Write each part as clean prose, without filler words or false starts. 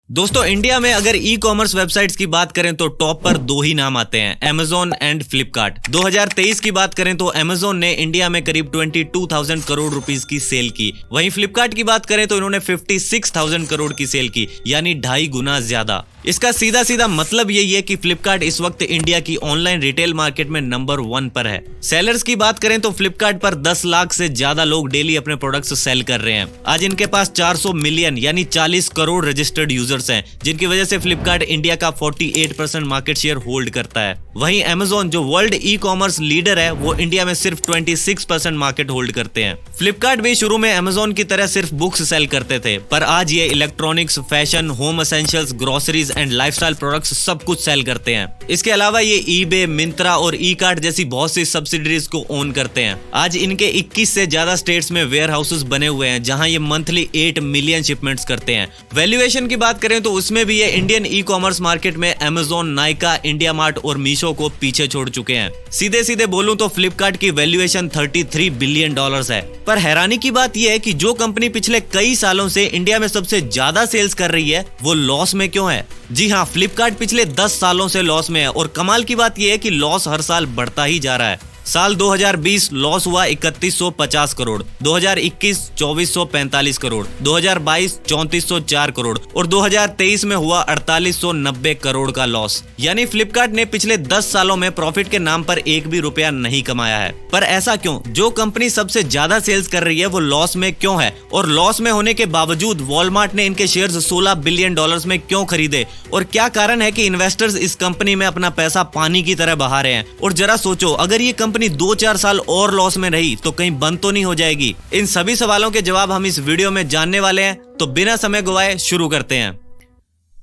दोस्तों इंडिया में अगर ई कॉमर्स वेबसाइट्स की बात करें तो टॉप पर दो ही नाम आते हैं, Amazon एंड फ्लिपकार्ट। 2023 की बात करें तो Amazon ने इंडिया में करीब 22,000 करोड़ रुपीस की सेल की। वहीं फ्लिपकार्ट की बात करें तो इन्होंने 56,000 करोड़ की सेल की, यानी 2.5 गुना ज्यादा। इसका सीधा सीधा मतलब यही है कि फ्लिपकार्ट इस वक्त इंडिया की ऑनलाइन रिटेल मार्केट में नंबर 1 पर है। सेलर्स की बात करें तो फ्लिपकार्ट पर 10 लाख से ज्यादा लोग डेली अपने प्रोडक्ट्स सेल कर रहे हैं। आज इनके पास 400 मिलियन यानी 40 करोड़ रजिस्टर्ड यूजर्स हैं, जिनकी वजह से फ्लिपकार्ट इंडिया का 48% मार्केट शेयर होल्ड करता है। वहीं Amazon जो वर्ल्ड ई कॉमर्स लीडर है, वो इंडिया में सिर्फ 26% मार्केट होल्ड करते हैं। फ्लिपकार्ट भी शुरू में Amazon की तरह सिर्फ बुक्स सेल करते थे, पर आज ये electronics, fashion, home essentials, groceries and lifestyle products सब कुछ सेल करते हैं। इसके अलावा ये eBay, मिंत्रा और ई कार्ट जैसी बहुत सी सब्सिडरीज को ओन करते हैं। आज इनके 21 से ज्यादा स्टेट्स में वेयर हाउसेस बने हुए हैं, जहां ये मंथली 8 मिलियन शिपमेंट्स करते हैं। वैल्यूएशन की बात करें तो उसमें भी ये इंडियन ई कॉमर्स मार्केट में Amazon, नाइका, इंडिया मार्ट और मीशो को पीछे छोड़ चुके हैं। सीधे सीधे बोलूं तो फ्लिपकार्ट की वैल्यूएशन $33 बिलियन है। पर हैरानी की बात यह है कि जो कंपनी पिछले कई सालों से इंडिया में सबसे ज्यादा सेल्स कर रही है, वो लॉस में क्यों है? जी हाँ, फ्लिपकार्ट पिछले 10 सालों से लॉस में है और कमाल की बात यह है कि लॉस हर साल बढ़ता ही जा रहा है। साल 2020 लॉस हुआ 3150 करोड़, 2021 2445 करोड़, 2022 3404 करोड़ और 2023 में हुआ 4890 करोड़ का लॉस। यानी फ्लिपकार्ट ने पिछले 10 सालों में प्रॉफिट के नाम पर एक भी रुपया नहीं कमाया है। पर ऐसा क्यों? जो कंपनी सबसे ज्यादा सेल्स कर रही है वो लॉस में क्यों है? और लॉस में होने के बावजूद वॉलमार्ट ने इनके शेयर्स $16 बिलियन में क्यों खरीदे? और क्या कारण है कि इन्वेस्टर्स इस कंपनी में अपना पैसा पानी की तरह बहा रहे हैं? और जरा सोचो, अगर ये कंपनी 2-4 साल और लॉस में रही तो कहीं बंद तो नहीं हो जाएगी? इन सभी सवालों के जवाब हम इस वीडियो में जानने वाले हैं, तो बिना समय गवाए शुरू करते हैं।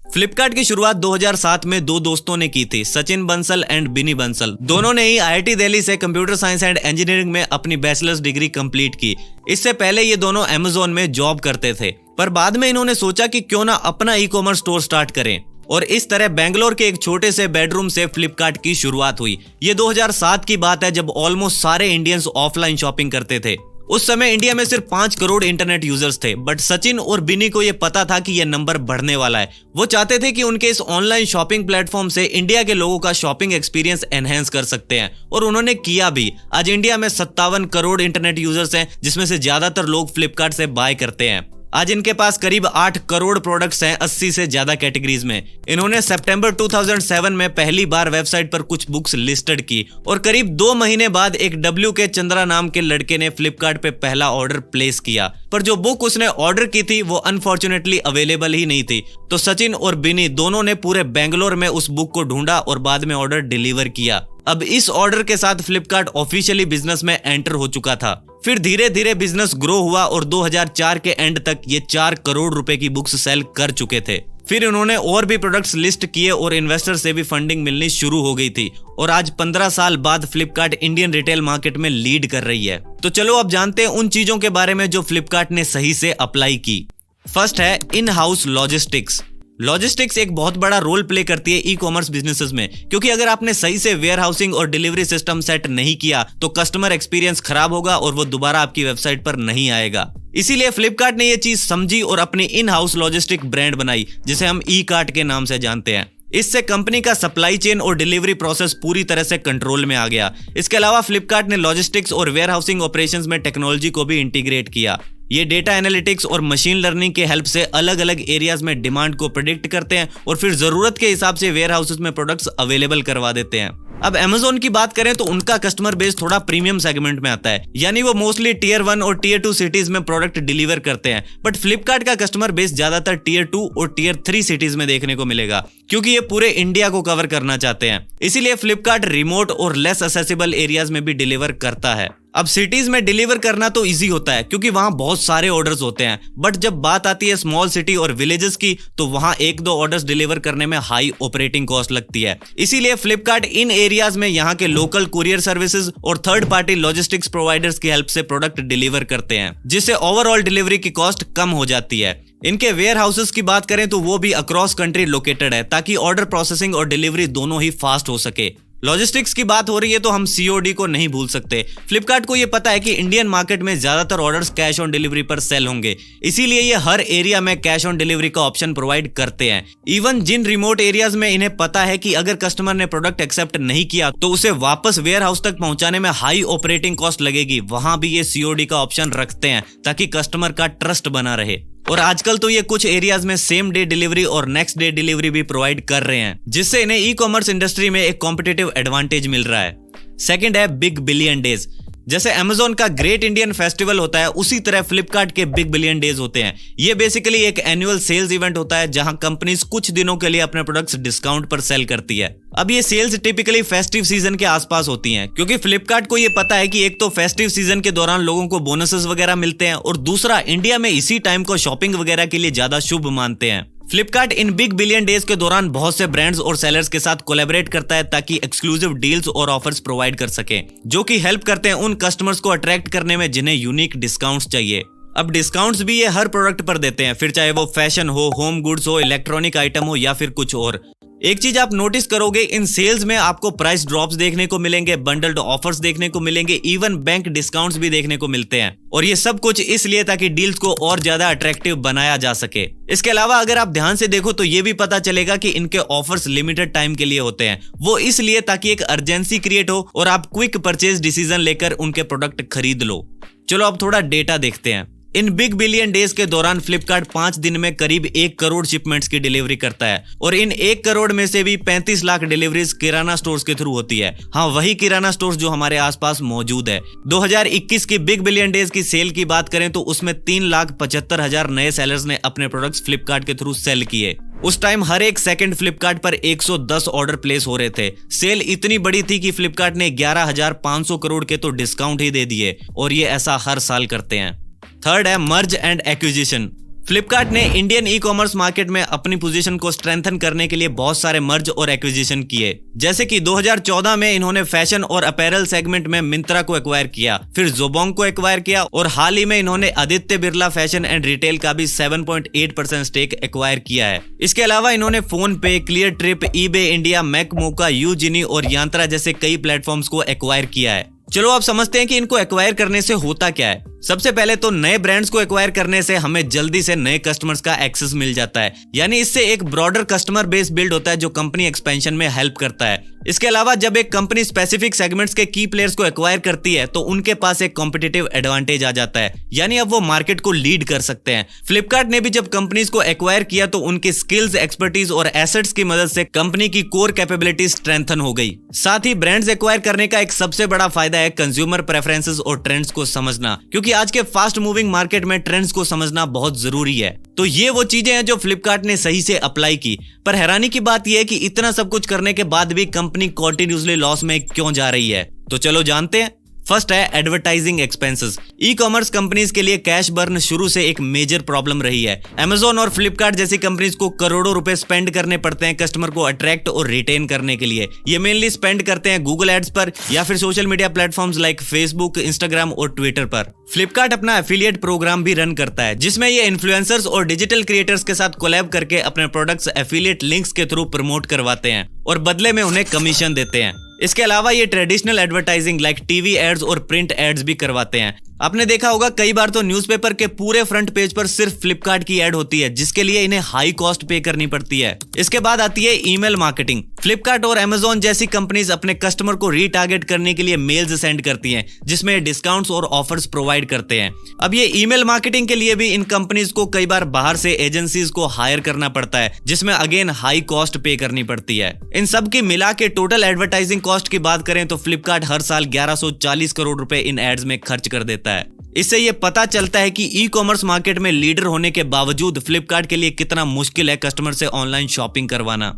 फ्लिपकार्ट की शुरुआत 2007 में दो दोस्तों ने की थी, सचिन बंसल एंड बिनी बंसल। दोनों ने ही IIT दिल्ली से कंप्यूटर साइंस एंड इंजीनियरिंग में अपनी बैचलर्स डिग्री कंप्लीट की। इससे पहले ये दोनों Amazon में जॉब करते थे, पर बाद में इन्होंने सोचा कि क्यों ना अपना ई कॉमर्स स्टोर स्टार्ट करें, और इस तरह बेंगलोर के एक छोटे से बेडरूम से फ्लिपकार्ट की शुरुआत हुई। ये 2007 की बात है, जब ऑलमोस्ट सारे इंडियंस ऑफलाइन शॉपिंग करते थे। उस समय इंडिया में सिर्फ 5 करोड़ इंटरनेट यूजर्स थे, बट सचिन और बिनी को ये पता था कि ये नंबर बढ़ने वाला है। वो चाहते थे कि उनके इस ऑनलाइन शॉपिंग प्लेटफॉर्म से इंडिया के लोगों का शॉपिंग एक्सपीरियंस एनहेंस कर सकते हैं, और उन्होंने किया भी। आज इंडिया में 57 करोड़ इंटरनेट यूजर्स हैं, जिसमें से ज्यादातर लोग फ्लिपकार्ट से बाय करते हैं। आज इनके पास करीब 8 करोड़ प्रोडक्ट्स हैं 80 से ज्यादा कैटेगरीज में। इन्होंने सितंबर 2007 में पहली बार वेबसाइट पर कुछ बुक्स लिस्टेड की, और करीब 2 महीने बाद एक WK चंद्रा नाम के लड़के ने फ्लिपकार्ट पे पहला ऑर्डर प्लेस किया। पर जो बुक उसने ऑर्डर की थी वो अनफॉर्चुनेटली अवेलेबल ही नहीं थी। तो सचिन और बिनी दोनों ने पूरे बेंगलोर में उस बुक को ढूंढा और बाद में ऑर्डर डिलीवर किया। अब इस ऑर्डर के साथ फ्लिपकार्ट ऑफिशियली बिजनेस में एंटर हो चुका था। फिर धीरे धीरे बिजनेस ग्रो हुआ और 2004 के एंड तक ये 4 करोड़ रुपए की बुक्स सेल कर चुके थे। फिर उन्होंने और भी प्रोडक्ट्स लिस्ट किए और इन्वेस्टर से भी फंडिंग मिलनी शुरू हो गई थी, और आज 15 साल बाद फ्लिपकार्ट इंडियन रिटेल मार्केट में लीड कर रही है। तो चलो अब जानते हैं उन चीजों के बारे में जो फ्लिपकार्ट ने सही से अप्लाई की। फर्स्ट है इन हाउस लॉजिस्टिक्स। लॉजिस्टिक्स एक बहुत बड़ा रोल प्ले करती है ई कॉमर्स बिजनेसेस में, क्योंकि अगर आपने सही से वेयर हाउसिंग और डिलीवरी सिस्टम सेट नहीं किया तो कस्टमर एक्सपीरियंस खराब होगा और वो दोबारा आपकी वेबसाइट पर नहीं आएगा। इसीलिए फ्लिपकार्ट ने ये चीज समझी और अपनी इन हाउस लॉजिस्टिक ब्रांड बनाई, जिसे हम ई कार्ट के नाम से जानते हैं। इससे कंपनी का सप्लाई चेन और डिलीवरी प्रोसेस पूरी तरह से कंट्रोल में आ गया। इसके अलावा फ्लिपकार्ट ने लॉजिस्टिक्स और वेयर हाउसिंग ऑपरेशंस में टेक्नोलॉजी को भी इंटीग्रेट किया। ये डेटा एनालिटिक्स और मशीन लर्निंग के हेल्प से अलग अलग एरियाज में डिमांड को प्रेडिक्ट करते हैं और फिर जरूरत के हिसाब से वेयर हाउसेस में प्रोडक्ट्स अवेलेबल करवा देते हैं। अब Amazon की बात करें तो उनका कस्टमर बेस थोड़ा प्रीमियम सेगमेंट में आता है, यानी वो मोस्टली Tier 1 और Tier 2 सिटीज में प्रोडक्ट डिलीवर करते हैं। बट फ्लिपकार्ट का कस्टमर बेस ज्यादातर Tier 2 और Tier 3 सिटीज में देखने को मिलेगा, क्योंकि ये पूरे इंडिया को कवर करना चाहते हैं। इसीलिए फ्लिपकार्ट रिमोट और लेस एक्सेसिबल एरियाज में भी डिलीवर करता है। अब सिटीज में डिलीवर करना तो इजी होता है, क्योंकि वहां बहुत सारे ऑर्डर्स होते हैं, बट जब बात आती है स्मॉल सिटी और विलेजेस की, तो वहां 1-2 ऑर्डर्स डिलीवर करने में हाई ऑपरेटिंग कॉस्ट लगती है। इसीलिए फ्लिपकार्ट इन एरियाज में यहाँ के लोकल कुरियर सर्विसेज और थर्ड पार्टी लॉजिस्टिक्स प्रोवाइडर्स की हेल्प से प्रोडक्ट डिलीवर करते हैं, जिससे ओवरऑल डिलीवरी की कॉस्ट कम हो जाती है। इनके वेयर हाउसेस की बात करें तो वो भी अक्रॉस कंट्री लोकेटेड है, ताकि ऑर्डर प्रोसेसिंग और डिलीवरी दोनों ही फास्ट हो सके। लॉजिस्टिक्स की बात हो रही है तो हम सीओडी को नहीं भूल सकते। फ्लिपकार्ट को ये पता है कि इंडियन मार्केट में ज्यादातर ऑर्डर्स कैश ऑन डिलीवरी पर सेल होंगे, इसीलिए ये हर एरिया में कैश ऑन डिलीवरी का ऑप्शन प्रोवाइड करते हैं। इवन जिन रिमोट एरियाज में इन्हें पता है कि अगर कस्टमर ने प्रोडक्ट एक्सेप्ट नहीं किया तो उसे वापस वेयर हाउस तक पहुंचाने में हाई ऑपरेटिंग कॉस्ट लगेगी, वहां भी ये सीओडी का ऑप्शन रखते हैं ताकि कस्टमर का ट्रस्ट बना रहे। और आजकल तो ये कुछ एरियाज में सेम डे डिलीवरी और नेक्स्ट डे डिलीवरी भी प्रोवाइड कर रहे हैं, जिससे इन्हें ई कॉमर्स इंडस्ट्री में एक कॉम्पिटिटिव एडवांटेज मिल रहा है। सेकंड है बिग बिलियन डेज। जैसे अमेजोन का ग्रेट इंडियन फेस्टिवल होता है, उसी तरह फ्लिपकार्ट के बिग बिलियन डेज होते हैं। ये बेसिकली एक एनुअल सेल्स इवेंट होता है जहां कंपनीज कुछ दिनों के लिए अपने प्रोडक्ट्स डिस्काउंट पर सेल करती है। अब ये सेल्स टिपिकली फेस्टिव सीजन के आसपास होती हैं, क्योंकि फ्लिपकार्ट को ये पता है कि एक तो फेस्टिव सीजन के दौरान लोगों को बोनसेस वगैरह मिलते हैं और दूसरा इंडिया में इसी टाइम को शॉपिंग वगैरह के लिए ज्यादा शुभ मानते हैं। Flipkart in big billion days के दौरान बहुत से ब्रांड्स और सेलर्स के साथ कोलैबोरेट करता है ताकि एक्सक्लूसिव डील्स और ऑफर्स प्रोवाइड कर सके, जो कि हेल्प करते हैं उन कस्टमर्स को अट्रैक्ट करने में जिन्हें यूनिक डिस्काउंट्स चाहिए। अब डिस्काउंट्स भी ये हर प्रोडक्ट पर देते हैं, फिर चाहे वो फैशन हो, होम गुड्स हो, इलेक्ट्रॉनिक आइटम हो या फिर कुछ और। एक चीज आप नोटिस करोगे, इन सेल्स में आपको प्राइस ड्रॉप्स देखने को मिलेंगे, बंडल्ड ऑफर्स देखने को मिलेंगे, इवन बैंक डिस्काउंट्स भी देखने को मिलते हैं। और ये सब कुछ इसलिए ताकि डील्स को और ज्यादा अट्रैक्टिव बनाया जा सके। इसके अलावा अगर आप ध्यान से देखो तो ये भी पता चलेगा कि इनके ऑफर्स लिमिटेड टाइम के लिए होते हैं, वो इसलिए ताकि एक अर्जेंसी क्रिएट हो और आप क्विक परचेज डिसीजन लेकर उनके प्रोडक्ट खरीद लो। चलो अब थोड़ा डेटा देखते हैं। इन बिग बिलियन डेज के दौरान फ्लिपकार्ट 5 दिन में करीब 1 करोड़ शिपमेंट्स की डिलीवरी करता है और इन 1 करोड़ में से भी 35 लाख डिलीवरीज किराना स्टोर्स के थ्रू होती है। हाँ, वही किराना स्टोर्स जो हमारे आसपास मौजूद है। 2021 की बिग बिलियन डेज की सेल की बात करें तो उसमें 3,75,000 नए सेलर्स ने अपने प्रोडक्ट्स फ्लिपकार्ट के थ्रू सेल किए। उस टाइम हर एक सेकंड फ्लिपकार्ट पर 110 ऑर्डर प्लेस हो रहे थे। सेल इतनी बड़ी थी कि फ्लिपकार्ट ने 11,500 करोड़ के तो डिस्काउंट ही दे दिए और ये ऐसा हर साल करते हैं। थर्ड है मर्ज एंड एक्विजिशन। फ्लिपकार्ट ने इंडियन ई कॉमर्स मार्केट में अपनी पोजीशन को स्ट्रेंथन करने के लिए बहुत सारे मर्ज और एक्विजिशन किए। जैसे कि 2014 में इन्होंने फैशन और अपैरल सेगमेंट में मिंत्रा को एक्वायर किया, फिर जोबोंग को एक्वायर किया और हाल ही में इन्होंने Aditya Birla fashion and retail का भी 7.8% स्टेक एक्वायर किया है। इसके अलावा इन्होंने PhonePe, Cleartrip, eBay India, मैकमोका, यूजिनी और यांत्रा जैसे कई प्लेटफॉर्म्स को एक्वायर किया है। चलो आप समझते हैं कि इनको एक्वायर करने से होता क्या है। सबसे पहले तो नए ब्रांड्स को एक्वायर करने से हमें जल्दी से नए कस्टमर्स का एक्सेस मिल जाता है, यानी इससे एक ब्रॉडर कस्टमर बेस बिल्ड होता है जो कंपनी एक्सपेंशन में हेल्प करता है। इसके अलावा जब एक कंपनी स्पेसिफिक सेगमेंट्स के की प्लेयर्स को एक्वायर करती है तो उनके पास एक कॉम्पिटिटिव एडवांटेज आ जाता है, यानी अब वो मार्केट को लीड कर सकते हैं। फ्लिपकार्ट ने भी जब कंपनीज को एक्वायर किया तो उनके स्किल्स, एक्सपर्टीज और एसेट्स की मदद से कंपनी की कोर कैपेबिलिटी स्ट्रेंथन हो गई। साथ ही ब्रांड्स एक्वायर करने का एक सबसे बड़ा फायदा है कंज्यूमर प्रेफरेंसेस और ट्रेंड्स को समझना, क्योंकि आज के फास्ट मूविंग मार्केट में ट्रेंड्स को समझना बहुत जरूरी है। तो ये वो चीजें हैं जो फ्लिपकार्ट ने सही से अप्लाई की। पर हैरानी की बात यह है कि इतना सब कुछ करने के बाद भी कंपनी कंटिन्यूअसली लॉस में क्यों जा रही है। तो चलो जानते हैं। फर्स्ट है advertising expenses. E commerce companies के लिए कैश बर्न शुरू से एक मेजर प्रॉब्लम रही है। अमेजोन और फ्लिपकार्ट जैसी कंपनीज को करोड़ों रुपए स्पेंड करने पड़ते हैं कस्टमर को अट्रैक्ट और रिटेन करने के लिए। ये मेनली स्पेंड करते हैं गूगल एड्स पर या फिर social media platforms like Facebook, Instagram और ट्विटर पर। फ्लिपकार्ट अपना एफिलिएट प्रोग्राम भी रन करता है जिसमें ये इन्फ्लुएंसर्स और डिजिटल क्रिएटर्स के साथ कोलैब करके अपने प्रोडक्ट्स एफिलिएट लिंक्स के थ्रू प्रमोट करवाते हैं और बदले में उन्हें कमीशन देते हैं। इसके अलावा ये traditional advertising like TV ads और प्रिंट एड्स भी करवाते हैं। आपने देखा होगा कई बार तो न्यूज़पेपर के पूरे फ्रंट पेज पर सिर्फ फ्लिपकार्ट की एड होती है, जिसके लिए इन्हें हाई कॉस्ट पे करनी पड़ती है। इसके बाद आती है ईमेल मार्केटिंग। फ्लिपकार्ट और अमेजोन जैसी कंपनीज अपने कस्टमर को रीटारगेट करने के लिए मेल्स सेंड करती हैं, जिसमें डिस्काउंट्स और ऑफर्स प्रोवाइड करते हैं। अब ये ईमेल मार्केटिंग के लिए भी इन कंपनीज को कई बार बाहर से एजेंसीज को हायर करना पड़ता है, जिसमें अगेन हाई कॉस्ट पे करनी पड़ती है। इन सब की मिला के टोटल एडवर्टाइजिंग कॉस्ट की बात करें तो फ्लिपकार्ट हर साल 1140 करोड़ रुपए इन एड्स में खर्च कर देता है। इससे ये पता चलता है कि ई कॉमर्स मार्केट में लीडर होने के बावजूद फ्लिपकार्ट के लिए कितना मुश्किल है कस्टमर से ऑनलाइन शॉपिंग करवाना।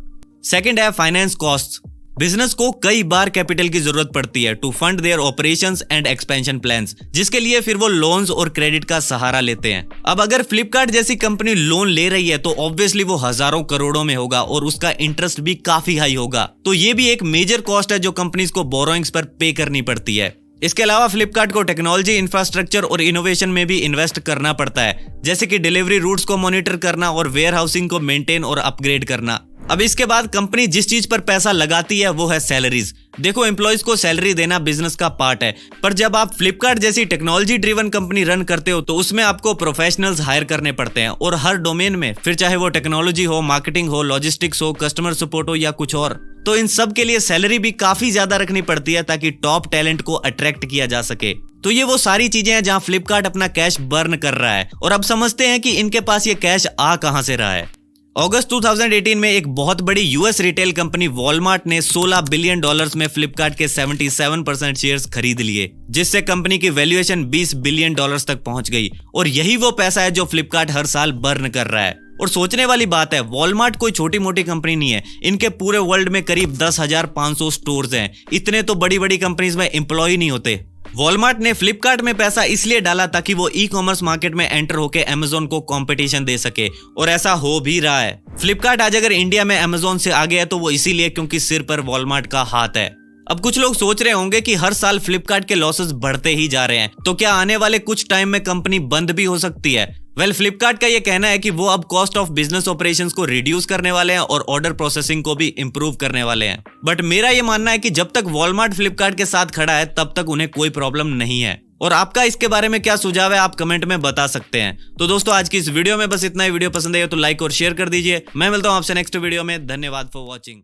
सेकंड है फाइनेंस कॉस्ट। बिजनेस को कई बार कैपिटल की जरूरत पड़ती है to fund their operations and expansion plans, जिसके लिए फिर वो लोन्स और क्रेडिट का सहारा लेते हैं। अब अगर फ्लिपकार्ट जैसी कंपनी लोन ले रही है तो ऑब्वियसली वो हजारों करोड़ों में होगा और उसका इंटरेस्ट भी काफी हाई होगा। तो ये भी एक मेजर कॉस्ट है जो कंपनीज को बोरोइंग्स पर पे करनी पड़ती है। इसके अलावा फ्लिपकार्ट को टेक्नोलॉजी, इंफ्रास्ट्रक्चर और इनोवेशन में भी इन्वेस्ट करना पड़ता है, जैसे कि डिलीवरी रूट्स को मॉनिटर करना और वेयर हाउसिंग को मेंटेन और अपग्रेड करना। अब इसके बाद कंपनी जिस चीज पर पैसा लगाती है वो है सैलरीज। देखो, एम्प्लॉइज को सैलरी देना बिजनेस का पार्ट है, पर जब आप फ्लिपकार्ट जैसी टेक्नोलॉजी ड्रिवन कंपनी रन करते हो तो उसमें आपको प्रोफेशनल्स हायर करने पड़ते हैं, और हर डोमेन में, फिर चाहे वो टेक्नोलॉजी हो, मार्केटिंग हो, लॉजिस्टिक्स हो, कस्टमर सपोर्ट हो या कुछ और। तो इन सब के लिए सैलरी भी काफी ज्यादा रखनी पड़ती है ताकि टॉप टैलेंट को अट्रैक्ट किया जा सके। तो ये वो सारी चीजें हैं जहां फ्लिपकार्ट अपना कैश बर्न कर रहा है। और अब समझते हैं कि इनके पास ये कैश आ कहां से रहा है। अगस्त 2018 में एक बहुत बड़ी यूएस रिटेल कंपनी वॉलमार्ट ने $16 बिलियन में फ्लिपकार्ट के 77% शेयर्स खरीद लिए, जिससे कंपनी की वैल्यूएशन $20 बिलियन तक पहुंच गई। और यही वो पैसा है जो फ्लिपकार्ट हर साल बर्न कर रहा है। और सोचने वाली बात है, वॉलमार्ट कोई छोटी मोटी कंपनी नहीं है। इनके पूरे वर्ल्ड में करीब 10,500 स्टोर्स हैं। इतने तो बड़ी बड़ी कंपनीज में एम्प्लॉय नहीं होते। वॉलमार्ट ने फ्लिपकार्ट में पैसा इसलिए डाला ताकि वो ई कॉमर्स मार्केट में एंटर होकर अमेज़न को कंपटीशन दे सके, और ऐसा हो भी रहा है। फ्लिपकार्ट आज अगर इंडिया में अमेज़न से आगे है तो वो इसीलिए क्योंकि सिर पर वॉलमार्ट का हाथ है। अब कुछ लोग सोच रहे होंगे कि हर साल फ्लिपकार्ट के लॉसेस बढ़ते ही जा रहे हैं, तो क्या आने वाले कुछ टाइम में कंपनी बंद भी हो सकती है? फ्लिपकार्ट का ये कहना है कि वो अब कॉस्ट ऑफ बिजनेस ऑपरेशंस को रिड्यूस करने वाले हैं और ऑर्डर प्रोसेसिंग को भी इंप्रूव करने वाले हैं। बट मेरा ये मानना है कि जब तक वॉलमार्ट फ्लिपकार्ट के साथ खड़ा है तब तक उन्हें कोई प्रॉब्लम नहीं है। और आपका इसके बारे में क्या सुझाव है, आप कमेंट में बता सकते हैं। तो दोस्तों, आज की इस वीडियो में बस इतना ही। वीडियो पसंद आई तो लाइक और शेयर कर दीजिए। मैं मिलता हूं आपसे नेक्स्ट वीडियो में। धन्यवाद फॉर वॉचिंग।